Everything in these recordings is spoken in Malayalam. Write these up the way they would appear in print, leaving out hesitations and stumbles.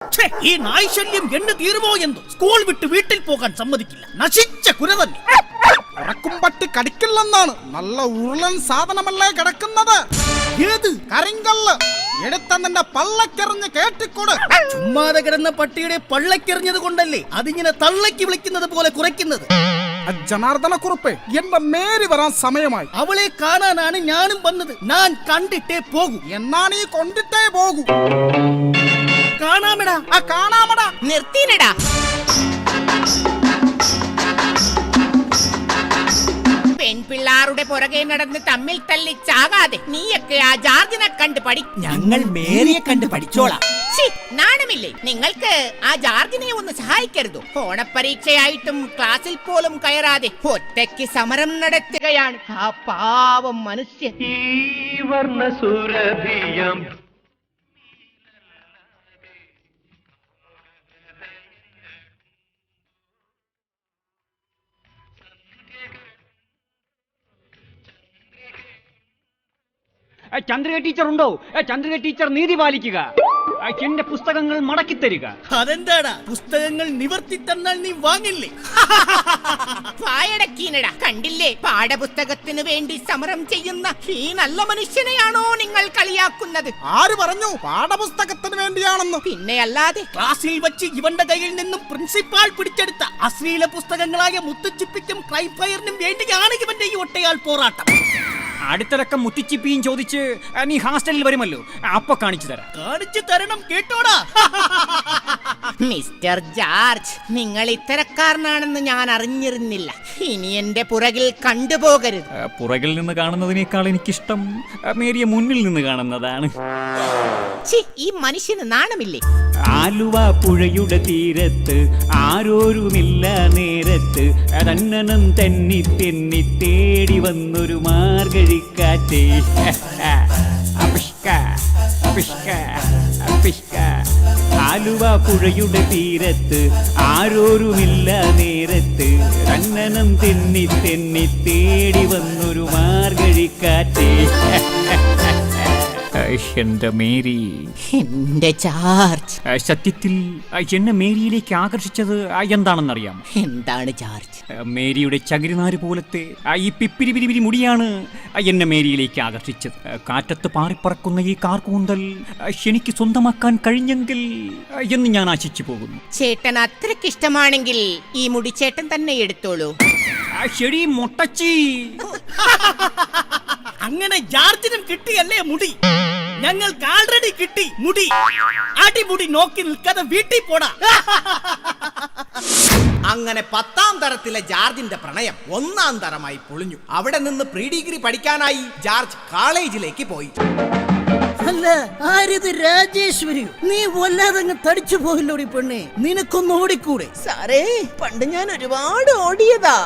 ഈ നായ്ശല്യം എന്ന് തീരുമോ എന്തോ. സ്കൂൾ വിട്ട് വീട്ടിൽ പോകാൻ സമ്മതിക്കില്ല. നശിച്ച കുര തന്നെ. ഉറക്കും പട്ടി കടിക്കില്ലെന്നാണ്. നല്ല ഉരുളൻ സാധനമല്ലേ കിടക്കുന്നത്. ഏത് കരിങ്കല്ല് എടുത്ത നിന്റെ പള്ളക്കെറിഞ്ഞ് കേട്ടിക്കൊടു. ചുമ്മാതെ കിടന്ന പട്ടിയുടെ പള്ളക്കെറിഞ്ഞത് കൊണ്ടല്ലേ അതിങ്ങനെ തള്ളക്കി വിളിക്കുന്നത് പോലെ കുറയ്ക്കുന്നത്. ജനാർദ്ദന കുറുപ്പേ, എന്റെ മേരി വരാൻ സമയമായി. അവളെ കാണാനാണ് ഞാനും വന്നത്. ഞാൻ കണ്ടിട്ടേ പോകൂ. എന്നാണ് ഈ കൊണ്ടിട്ടേ പോകൂ. കാണാമെടാ. കാണാമടാ. നിർത്തിനടാ. പെൺപിള്ളാരുടെ പുറകെ നടന്ന് തമ്മിൽ തല്ലി ചാകാതെ നീയൊക്കെ ആ ജാർജിനെ കണ്ട് പഠി. ഞങ്ങൾ മേരിയെ കണ്ട് പഠിച്ചോളാം. നാണമില്ലേ നിങ്ങൾക്ക്? ആ ജാർജിനെ ഒന്ന് സഹായിക്കരുതോ? ഓണപ്പരീക്ഷയായിട്ടും ക്ലാസ്സിൽ പോലും കയറാതെ ഒറ്റയ്ക്ക് സമരം നടത്തുകയാണ് ആ പാവം മനുഷ്യൻ. ഈ വർണ്ണസുരഭിയം ചന്ദ്രിക ടീച്ചർ ഉണ്ടോ? ചന്ദ്രിക ടീച്ചർ നീതി പാലിക്കുക. എന്റെ പുസ്തകങ്ങൾ മടക്കി തരിക. അതെന്താടാ? പുസ്തകങ്ങൾ നിവർത്തി തന്നാൽ നീ വാങ്ങില്ലേ? വായടക്കീനടാ. കണ്ടില്ലേ, പാഠപുസ്തകത്തിനു വേണ്ടി സമരം ചെയ്യുന്ന ഈ നല്ല മനുഷ്യനെയാണോ നിങ്ങൾ കളിയാക്കുന്നത്? ആര് പറഞ്ഞു പാഠപുസ്തകത്തിന് വേണ്ടിയാണെന്ന്? പിന്നെ അല്ലാതെ. ക്ലാസ്സിൽ വെച്ച് ഇവന്റെ കയ്യിൽ നിന്നും പ്രിൻസിപ്പാൾ പിടിച്ചെടുത്ത അശ്ലീല പുസ്തകങ്ങളായ മുത്തുച്ചിപ്പിക്കും ക്രൈംഫയറിനും വേണ്ടിയാണ് ഇവന്റെ ഈ ഒട്ടയാൾ പോരാട്ടം. അടുത്തിറക്കം മുത്തിച്ചിപ്പിയും ചോദിച്ച് നീ ഹാസ്റ്റലിൽ വരുമല്ലോ, അപ്പൊ കാണിച്ചു തരാം. കാണിച്ചു തരണം, കേട്ടോടാ. മിസ്റ്റർ ജോർജ്, നിങ്ങൾ ഇത്തരക്കാരനാണെന്ന് ഞാൻ അറിഞ്ഞിരുന്നില്ല. ഇനി എന്റെ പുറകിൽ കണ്ടുപോകരുത്. പുറകിൽ നിന്ന് കാണുന്നതിനേക്കാൾ എനിക്കിഷ്ടം മേരിയെ മുന്നിൽ നിന്ന് കാണുന്നതാണ്. ഈ മനുഷ്യന് നാണമില്ലേ? ആലുവ പുഴയുടെ തീരത്ത് ആരോരുമില്ല നേരത്ത് തന്നനം തെന്നി തെന്നി തേടി വന്നൊരു മാർഗഴിക്കാറ്റേ. ആലുവ പുഴയുടെ തീരത്ത് ആരോരുമില്ല നേരത്ത് തന്നനം തെന്നി തെന്നി തേടി വന്നൊരു മാർഗഴിക്കാറ്റേ. എന്റെ മേരി, എന്റെ ജോർജ്. സത്യത്തിൽ എന്നെ മേരിയിലേക്ക് ആകർഷിച്ചത് എന്താണെന്നറിയാം? എന്താണ് ജോർജ്? മേരിയുടെ ചകിരിനാര് പോലത്തെ ഈ പിപ്പിരി മുടിയാണ് എന്നെ മേരിയിലേക്ക് ആകർഷിച്ചത്. കാറ്റത്ത് പാറിപ്പറക്കുന്ന ഈ കാർകൂന്തൽ എനിക്ക് സ്വന്തമാക്കാൻ കഴിഞ്ഞെങ്കിൽ എന്ന് ഞാൻ ആശിച്ചു പോകുന്നു. ചേട്ടൻ അത്രയ്ക്ക് ഇഷ്ടമാണെങ്കിൽ ഈ മുടി ചേട്ടൻ തന്നെ എടുത്തോളൂ. ശരി മൊട്ടച്ചി. അങ്ങനെ ജോർജിനും കിട്ടിയല്ലേ മുടി? ഞങ്ങൾക്ക് ആൾറെഡി കിട്ടി മുടി. അടിമുടി നോക്കി നിൽക്കാതെ വീട്ടിൽ പോടാ. അങ്ങനെ 10ാം തരത്തിലെ ജോർജിന്റെ പ്രണയം 1ാം തരമായി പൊളിഞ്ഞു. അവിടെ നിന്ന് പ്രീ ഡിഗ്രി പഠിക്കാനായി ജോർജ് കോളേജിലേക്ക് പോയി. അല്ല, ആരിത് രാജേശ്വരി? നീ വല്ലാതങ്ങ് തടിച്ചു പോയില്ലോടി പെണ്ണെ. നിനക്കൊന്ന് ഓടിക്കൂടെ? സാറേ, പണ്ട് ഞാൻ ഒരുപാട് ഓടിയതാ.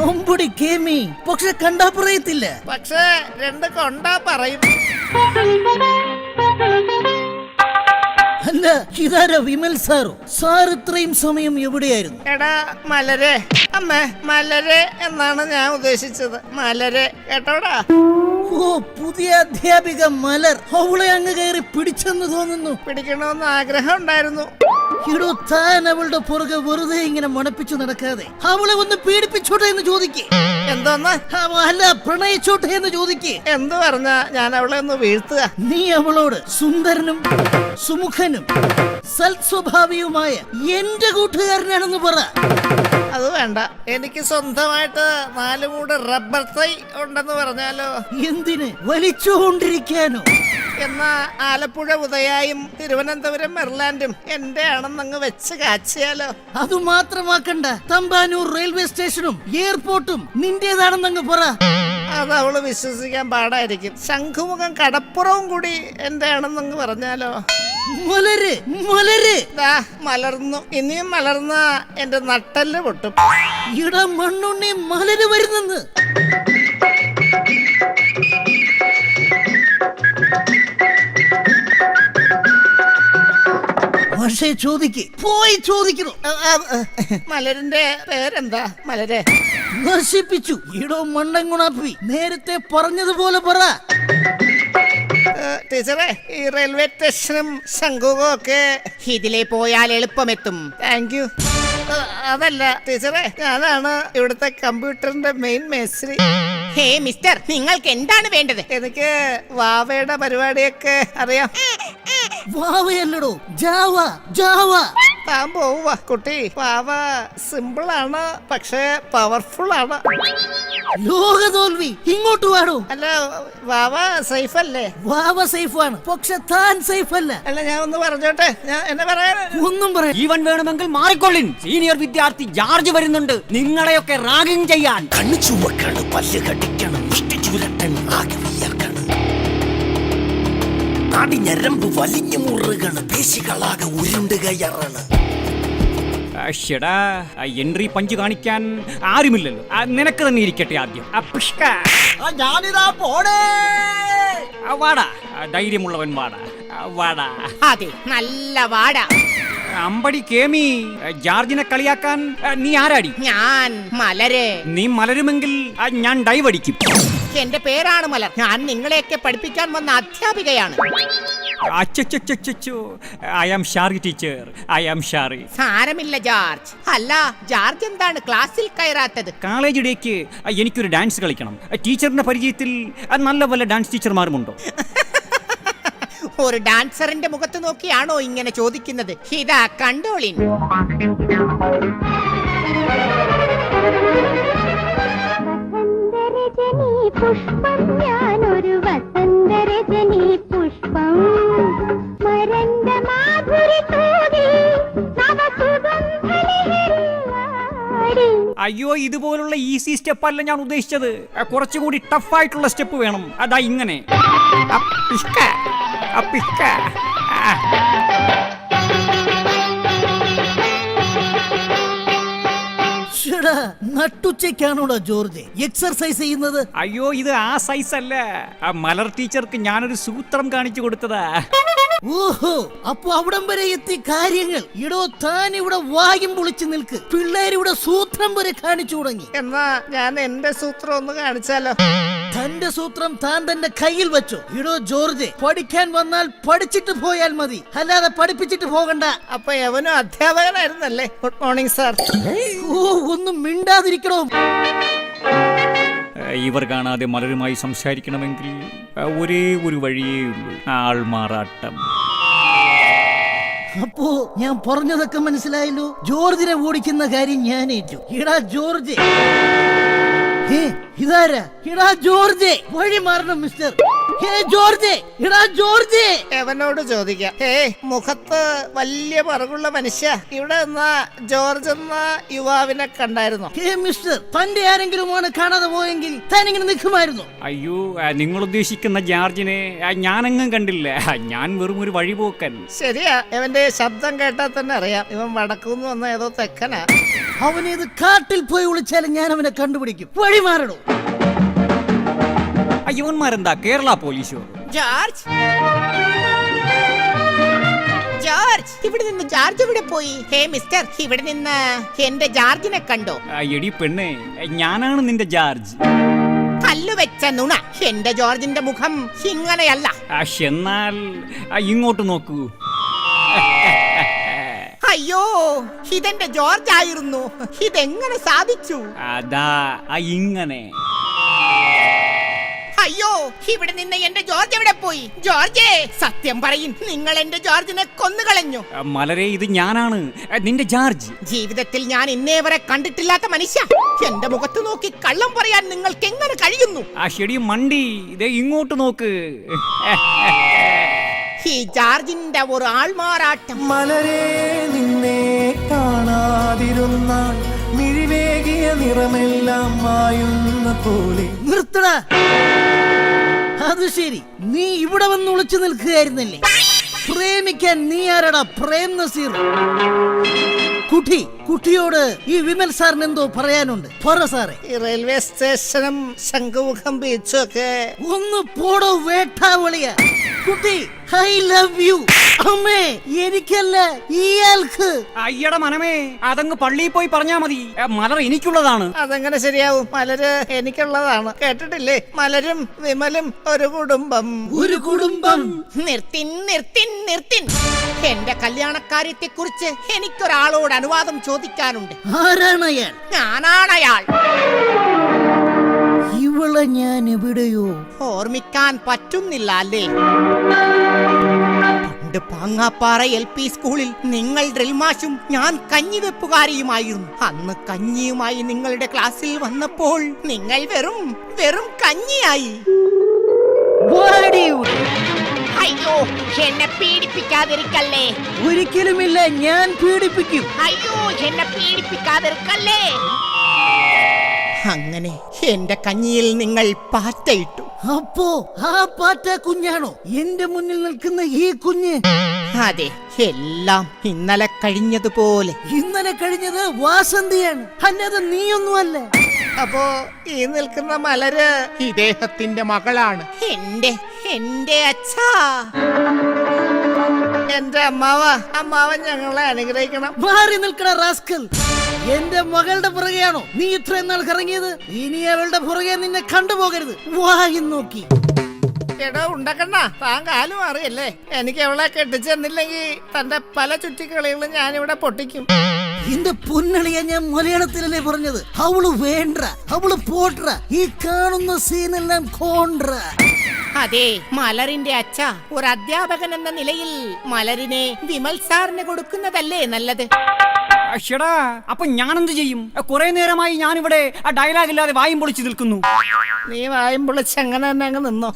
ഒമ്പടി കേമി, പക്ഷെ കണ്ടാ പറയത്തില്ല. പക്ഷേ 2 കൊണ്ടാ പറയും. അല്ല, ഇതാരാ വിമൽ സാറോ? സാർ ഇത്രയും സമയം എവിടെയായിരുന്നു? എടാ മലരെ, അമ്മേ മലരെ എന്നാണ് ഞാൻ ഉദ്ദേശിച്ചത്. മലരെ കേട്ടോടാ. ഓ, പുതിയ അധ്യാപിക മലർ. അവളെ അങ്ങ് കയറി പിടിച്ചെന്ന് തോന്നുന്നു. പിടിക്കണമെന്ന് ആഗ്രഹം ഉണ്ടായിരുന്നു. ഇടോ, താൻ അവളുടെ പുറകെ വെറുതെ ഇങ്ങനെ മണപ്പിച്ചു നടക്കാതെ അവളെ ഒന്ന് പീഡിപ്പിച്ചോട്ടെ എന്ന് ചോദിക്കേ. എന്തോന്ന്? അല്ല, പ്രണയിച്ചോട്ടെ എന്ന് ചോദിക്കേ. എന്ത് പറഞ്ഞ ഞാൻ അവളെ ഒന്ന് വീഴ്ത്തുക? നീ അവളോട് സുന്ദരനും സുമുഖനും സൽസ്വഭാവിയുമായ എന്റെ കൂട്ടുകാരനാണെന്ന് പറ. അത് വേണ്ട, എനിക്ക് സ്വന്തമായിട്ട് 4 മൂട് റബ്ബർ തൈ ഉണ്ടെന്ന് പറഞ്ഞാലോ? എന്തിന്? വലിച്ചുകൊണ്ടിരിക്കാനോ? എന്നാ ആലപ്പുഴ ഉദയായും തിരുവനന്തപുരം മെർലാൻഡും എന്റെ ആണെന്നങ്ങ് വെച്ച് കാച്ചിയാലോ? അത് മാത്രമാക്കണ്ട, തമ്പാനൂർ റെയിൽവേ സ്റ്റേഷനും എയർപോർട്ടും നിന്റേതാണെന്നങ്ങ് പറ. അത് അവള് വിശ്വസിക്കാൻ പാടായിരിക്കും. ശംഖുമുഖം കടപ്പുറവും കൂടി എന്റെ ആണെന്നങ്ങ് പറഞ്ഞാലോ? മലര് മലര് ദാ മലർന്നു. ഇനിയും മലർന്ന എന്റെ നട്ടല് പൊട്ടും. ഇട മണ്ണുണ്ണി മലര് വരുന്നെന്ന്. പക്ഷേ പോയി ചോദിക്കുന്നു. മലരിന്റെ പേരെന്താ? മലരെ നശിപ്പിച്ചു. ഇടോ മണ്ടൻ ഗുണാപ്പി, നേരത്തെ പറഞ്ഞതുപോലെ പറ. ടീച്ചറെ ഈ റെയിൽവേ സ്റ്റേഷനും ശംഖുവും ഒക്കെ ഇതിലേ പോയാൽ എളുപ്പമെത്തും. Thank you. അതല്ല ടീച്ചറെ, ഞാനാണ് ഇവിടുത്തെ കമ്പ്യൂട്ടറിന്റെ മെയിൻ മേസ്ത്രി. ഹേ മിസ്റ്റർ, നിങ്ങൾക്ക് എന്താണ് വേണ്ടത്? എനിക്ക് വാവയുടെ പരിപാടിയൊക്കെ അറിയാം. വാവയല്ലടോ, ജാവ ജാവ. താൻ പോവുക കുട്ടി. വാവ സിമ്പിൾ ആണ്, പക്ഷേ പവർഫുൾ ആണ്. ലോക തോൽവി ഇങ്ങോട്ട് വാടോ. അല്ല, വാവ സേഫ് അല്ലേ? വാവ സേഫ് ആണ്, പക്ഷെ താൻ സേഫ് അല്ല. അല്ല, ഞാൻ ഒന്ന് പറഞ്ഞോട്ടെ. ഞാൻ എന്നെ പറയാൻ ഒന്നും പറയാ. ജീവൻ വേണമെങ്കിൽ മാറിക്കൊള്ളിൻ. സീനിയർ വിദ്യാർത്ഥി ജോർജ് വരുന്നുണ്ട് നിങ്ങളെയൊക്കെ റാഗിംഗ് ചെയ്യാൻ. കണ്ണു ചുവക്കാണ്, പല്ല് കടിക്കണം, മുഷ്ടി ചുരട്ടൻ, ആകെ വിയർക്കണം. നാടി ഞരമ്പ് വലിഞ്ഞു മുറുകണ്, പേശികളാകെ ഉരുണ്ടുകയറാണ്. ഷെടാ, എൻട്രി പഞ്ച് കാണിക്കാൻ ആരുമില്ലല്ലോ. നിനക്ക് തന്നെ ഇരിക്കട്ടെ ആദ്യം. ഞാനിതാ പോണേ. വാടാ, ധൈര്യമുള്ളവൻ വാടാ, വാടാ. അതെ, നല്ല വാട. അമ്പടി കേമി, ജോർജിനെ കളിയാക്കാൻ നീ ആരാടി? ഞാൻ മലര്. നീ മലരുമെങ്കിൽ ഞാൻ ഡൈവ് അടിക്കും. എന്റെ പേരാണ് മലർ. ഞാൻ നിങ്ങളെയൊക്കെ പഠിപ്പിക്കാൻ വന്ന അധ്യാപികയാണ്. അച്ചോ, I am sorry teacher, I am sorry. സാരമില്ല ജോർജ്. അല്ല, ജോർജ് എന്താണ് ക്ലാസ്സിൽ കയറാത്തത്? കോളേജ് ഡേക്ക് എനിക്കൊരു ഡാൻസ് കളിക്കണം. ടീച്ചറിന്റെ പരിചയത്തിൽ നല്ല വല്ല ഡാൻസ് ടീച്ചർമാരുമുണ്ടോ? ഒരു ഡാൻസറിന്റെ മുഖത്ത് നോക്കിയാണോ ഇങ്ങനെ ചോദിക്കുന്നത്? ഇതാ കണ്ടോളിൻ. പുഷ്പം, ഞാനൊരു വസന്തരജനി പുഷ്പം, മരണ്ട മാധുരി തൂകി നവസുഗന്ധലഹരിയാടി. അയ്യോ, ഇതുപോലുള്ള ഈസി സ്റ്റെപ്പ് അല്ല ഞാൻ ഉദ്ദേശിച്ചത്. കുറച്ചുകൂടി ടഫായിട്ടുള്ള സ്റ്റെപ്പ് വേണം. അതാ ഇങ്ങനെ. നട്ടുച്ചയ്ക്കാണോടാ ജോർജ് എക്സർസൈസ് ചെയ്യുന്നത്? അയ്യോ, ഇത് ആ സൈസ് അല്ല. മലർ ടീച്ചർക്ക് ഞാനൊരു സൂത്രം കാണിച്ചു കൊടുത്തതാ. ഓഹോ, അപ്പൊ അവിടം വരെ എത്തി കാര്യങ്ങൾ. ഇടോ, താൻ ഇവിടെ വായും പൊളിച്ചു നിൽക്ക്. പിള്ളേരിവിടെ സൂത്രം വരെ കാണിച്ചു തുടങ്ങി. എന്നാ ഞാൻ എന്റെ സൂത്രം ഒന്ന് കാണിച്ചാലോ? തന്റെ സൂത്രം താൻ തന്റെ കയ്യിൽ വെച്ചോ. ഇടോ ജോർജ്, പഠിക്കാൻ വന്നാൽ പഠിച്ചിട്ട് പോയാൽ മതി, അല്ലാതെ പഠിപ്പിച്ചിട്ട് പോകണ്ട. അപ്പൊ എവനും അധ്യാപകനായിരുന്നല്ലേ? Good morning sir. ഓ, ഒന്നും മിണ്ടാതിരിക്കണോ. ഇവർ കാണാതെ മലരുമായി സംസാരിക്കണമെങ്കിൽ ഒരേ ഒരു വഴിയേ ഉള്ളൂ, ആൾമാറാട്ടം. അപ്പോ ഞാൻ പറഞ്ഞതൊക്കെ മനസ്സിലായല്ലോ. ജോർജിനെ ഓടിക്കുന്ന കാര്യം ഞാൻ ഏറ്റു. ഇടാ ജോർജ്. ഇതാരാ? ഇടാ ജോർജ്, വഴി മാറണം മിസ്റ്റർ. ഹേ ജോർജ്, ഇടാ ജോർജ്. എവനോട് ചോദിക്കാം. മുഖത്ത് വലിയ പറകുള്ള മനുഷ്യ, ഇവിടെ നിന്നാ ജോർജ് എന്ന യുവാവിനെ കണ്ടായിരുന്നോ? ഹേ മിസ്റ്റർ, തന്റെ ആരെങ്കിലുമാണ് കാണാതെ പോയെങ്കിൽ താൻ ഇങ്ങനെ നിൽക്കുമായിരുന്നു. അയ്യോ, നിങ്ങൾ ഉദ്ദേശിക്കുന്ന ജോർജിനെ ഞാനെങ്ങും കണ്ടില്ല. ഞാൻ വെറും ഒരു വഴിപോക്കൻ. ശരിയാ, ഇവന്റെ ശബ്ദം കേട്ടാൽ തന്നെ അറിയാം ഇവൻ വടക്കുന്ന് വന്ന ഏതോ തെക്കനാ. അവനേത് കാട്ടിൽ പോയി വിളിച്ചാലും ഞാൻ അവനെ കണ്ടുപിടിക്കും. വഴി മാറണോ. അയ്യോന്മാരെന്താ കേരള പോലീസോ? ജോർജ്, ജോർജ്, ഇവിടെ നിന്ന് ജോർജ് ഇവിടെ പോയി? ഹേ മിസ്റ്റർ, ഇവിടെ നിന്ന് എന്റെ ജോർജിനെ കണ്ടോ? എടി പെണ്ണേ, ഞാനാണ് നിന്റെ ജോർജ്. കല്ലുവെച്ച നുണ. എന്റെ ജോർജിന്റെ മുഖം ഇങ്ങനെയല്ല. എന്നാൽ ഇങ്ങോട്ട് നോക്കൂ. അയ്യോ, ഇതെന്റെ ജോർജ് ആയിരുന്നു. ഇതെങ്ങനെ സാധിച്ചു? അതാ ഇങ്ങനെ. അയ്യോ, ഇവിടെ നിന്ന് എന്റെ ജോർജ് എവിടെ പോയി? ജോർജേ, സത്യം പറയും, നിങ്ങൾ എന്റെ ജോർജിനെ കൊന്നുകളഞ്ഞു. മലരെ, ഇത് ഞാനാണ് നിന്റെ ജോർജ്. ജീവിതത്തിൽ ഞാൻ ഇന്നേ വരെ കണ്ടിട്ടില്ലാത്ത മനുഷ്യ. എന്റെ മുഖത്ത് നോക്കി കള്ളം പറയാൻ നിങ്ങൾക്ക് എങ്ങനെ കഴിയുന്നു? ശരി മണ്ടി, ഇതേ ഇങ്ങോട്ട് നോക്ക്. ഈ ജോർജിന്റെ ഒരു ആൾമാറാട്ടം. മലരെ, നിന്നെ കാണാതിരുന്നാൽ മിഴിവേകിയ നിറമെല്ലാം മായുന്ന പോലെ. നിർത്തടാ. അത് ശരി, നീ ഇവിടെ വന്ന് ഒളിച്ചു നിൽക്കുകയായിരുന്നല്ലേ? പ്രേമിക്കാൻ നീ ആരടാ? പ്രേം നസീർ. കുട്ടിയോട് ഈ വിമൽ സാറിന് എന്തോ പറയാനുണ്ട്. പറ സാറേ. ഈ റെയിൽവേ സ്റ്റേഷനും ശംഖുമുഖം ബീച്ചും ഒക്കെ ഒന്ന് പോടോ വേട്ടാവളിയ. കുട്ടി ഐ ലവ് യു. അമ്മേ എനിക്കല്ല ഇയാൾക്ക്. അയ്യട മനമേ, അതങ്ങ് പള്ളിയിൽ പോയി പറഞ്ഞാ മതി. മലർ എനിക്കുള്ളതാണ്. അതെങ്ങനെ ശരിയാവും? മലര് എനിക്കുള്ളതാണ്. കേട്ടിട്ടില്ലേ? മലരും വിമലും ഒരു കുടുംബം. ഒരു കുടുംബം. നിർത്തിൻ. എന്റെ കല്യാണക്കാര്യത്തെ കുറിച്ച് എനിക്കൊരാളോട് അനുവാദം ചോദിക്കാനുണ്ട്. ആരാണ് അയാൾ? ഞാനാണയാൾ. ഇവളെ ഞാൻ എവിടെയോ ഓർമ്മിക്കാൻ പറ്റുന്നില്ല അല്ലേ? പണ്ട് പാങ്ങാപ്പാറ LP സ്കൂളിൽ നിങ്ങൾ ഡ്രിൽ മാഷും ഞാൻ കഞ്ഞിവെപ്പുകാരിയുമായിരുന്നു. അന്ന് കഞ്ഞിയുമായി നിങ്ങളുടെ ക്ലാസ്സിൽ വന്നപ്പോൾ നിങ്ങൾ വെറും കഞ്ഞിയായി. അയ്യോ, എന്നെ പീഡിപ്പിക്കാതിരിക്കല്ലേ. ഒരിക്കലുമില്ല, ഞാൻ പീഡിപ്പിക്കും. അയ്യോ, എന്നെ പീഡിപ്പിക്കാതിരിക്കല്ലേ. അങ്ങനെ എന്റെ കഞ്ഞിയിൽ നിങ്ങൾ പാറ്റയിട്ടു. അപ്പോ ആ പാറ്റ കുഞ്ഞാണോ എന്റെ മുന്നിൽ നിൽക്കുന്ന ഈ കുഞ്ഞ്? അതെ, എല്ലാം ഇന്നലെ കഴിഞ്ഞതുപോലെ. ഇന്നലെ കഴിഞ്ഞത് വാസന്തിയാണ്, അല്ലാതെ നീയൊന്നുമല്ല. അപ്പോ ഈ നിൽക്കുന്ന മലര് ഇദ്ദേഹത്തിന്റെ മകളാണ്. എന്റെ അച്ഛാ, എന്റെ അമ്മാവൻ ഞങ്ങളെ അനുഗ്രഹിക്കണം. മാറി നിൽക്കണ റാസ്കൽ. എന്റെ മകളുടെ പുറകെയാണോ നീ ഇത്രയും നാൾ കറങ്ങിയത്? ഇനി അവളുടെ പുറകെ നിന്നെ കണ്ടുപോകരുത്. വായി നോക്കി. എടോ ഉണ്ടക്കണ്ണ, താൻ കാലു മാറിയല്ലേ. എനിക്ക് അവളെ കെട്ടിച്ചെന്നില്ലെങ്കിൽ തന്റെ പല ചുറ്റിക്കളികളും ഞാനിവിടെ പൊട്ടിക്കും. എന്റെ പൊന്നളിയ, ഞാൻ മലയാളത്തിലല്ലേ പറഞ്ഞത്. അവള് വേണ്ട, അവള് പോട്ര. ഈ കാണുന്ന സീനെല്ലാം കോണ്ട്ര. അതെ, മലറിന്റെ അച്ഛ, ഒരു അധ്യാപകൻ എന്ന നിലയിൽ മലരിനെ വിമൽ സാറിന് കൊടുക്കുന്നതല്ലേ നല്ലത്? ഷടാ, അപ്പൊ ഞാനെന്ത് ചെയ്യും? കുറെ നേരമായി ഞാനിവിടെ ആ ഡയലോഗ് ഇല്ലാതെ വായും പൊളിച്ചു നിൽക്കുന്നു. നീ വായും പൊളിച്ച് അങ്ങനെ തന്നെ അങ്ങ് നിന്നോ.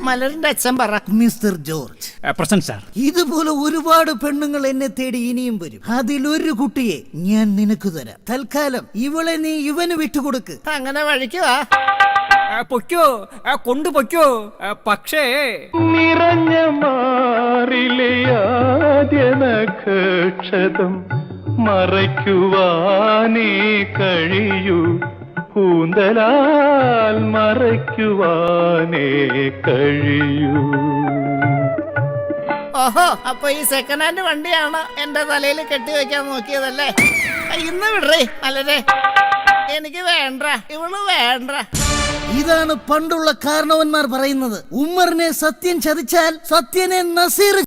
മലറിന്റെ അച്ഛൻ പറ. Mister George. Present sir. ഇതുപോലെ ഒരുപാട് പെണ്ണുങ്ങൾ എന്നെ തേടി ഇനിയും വരും. അതിലൊരു കുട്ടിയെ ഞാൻ നിനക്ക് തരാം. തൽക്കാലം ഇവളെ നീ ഇവന് വിട്ടുകൊടുക്ക്. അങ്ങനെ വഴിക്കുവാ. പൊയ്ക്കോ, കൊണ്ടുപൊയ്ക്കോ. പക്ഷേ നിറഞ്ഞ മാറിലെ ആദ്യ നക്ഷതം മറയ്ക്കുവാനേ കഴിയൂ, കൂന്തലാൽ മറയ്ക്കുവാനേ കഴിയൂ. ഓഹോ, അപ്പൊ ഈ സെക്കൻഡ് ഹാൻഡ് വണ്ടിയാണ് എന്റെ തലയിൽ കെട്ടിവെക്കാൻ നോക്കിയതല്ലേ? ഇന്ന് വിടറേ മലരെ, എനിക്ക് വേണ്ട, ഇവള് വേണ്ട. ഇതാണ് പണ്ടുള്ള കാരണവന്മാർ പറയുന്നത്. ഉമ്മറിനെ സത്യൻ ചതിച്ചാൽ സത്യനെ നസീർ